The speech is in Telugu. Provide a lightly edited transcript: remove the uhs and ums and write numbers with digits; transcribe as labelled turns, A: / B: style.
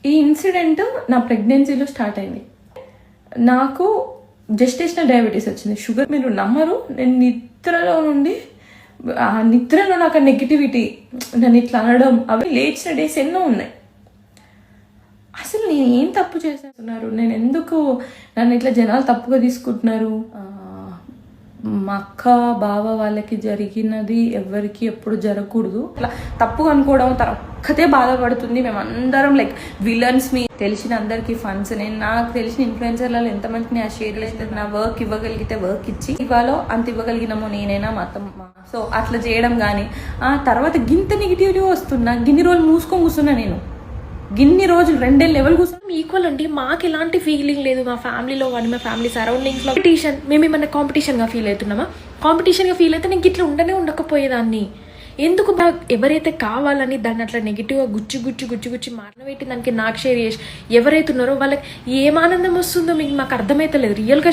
A: ఈ ఇన్సిడెంట్ నా ప్రెగ్నెన్సీలో స్టార్ట్ అయింది. నాకు జెస్టేషనల్ డయాబెటీస్ వచ్చింది. షుగర్ మీరు నమ్మరు, నేను నిద్రలో నుండి ఆ నిద్రలో నాకు నెగిటివిటీ నన్ను ఇట్లా అనడం అవి లేచిన డేస్ ఎన్నో ఉన్నాయి. అసలు నేను ఏం తప్పు చేస్తున్నారు, నేను ఎందుకు నన్ను ఇట్లా జనాలు తప్పుగా తీసుకుంటున్నారు. మా అక్క బావ వాళ్ళకి జరిగినది ఎవరికి ఎప్పుడు జరగకూడదు. ఇట్లా తప్పుగా అనుకోవడం తన ఒక్కతే బాధపడుతుంది. మేము అందరం లైక్ విలన్స్. మీ తెలిసిన అందరికి ఫండ్స్, నేను నాకు తెలిసిన ఇన్ఫ్లుయెన్సర్లలో ఎంతమందికి ఆ షేర్ లేదు. నా వర్క్ ఇవ్వగలిగితే వర్క్ ఇచ్చి ఇవ్వాలో అంత ఇవ్వగలిగినామో నేనైనా మొత్తం. సో అట్లా చేయడం కానీ ఆ తర్వాత గింత నెగిటివ్గా వస్తున్నా, గిన్ని రోజులు మూసుకొని కూర్చున్నా. నేను గిన్ని రోజులు 2 లెవెల్ కూర్చొని
B: ఈక్వల్ అండి. మాకు ఎలాంటి ఫీలింగ్ లేదు మా ఫ్యామిలీలో కానీ మా ఫ్యామిలీ సరౌండింగ్స్లో. కాంపిటీషన్, మేము ఏమన్నా కాంపిటీషన్గా ఫీల్ అవుతున్నామా? కాంపిటీషన్గా ఫీల్ అయితే నేను ఇట్లా ఉండకపోయేదాన్ని. ఎందుకు ఎవరైతే కావాలని దాన్ని అట్లా నెగిటివ్గా గుచ్చి మారనబెట్టి దానికి నాకు షేర్ చేసి ఎవరైతే ఉన్నారో వాళ్ళకి ఏం ఆనందం వస్తుందో మీకు మాకు అర్థమైతే లేదు రియల్గా.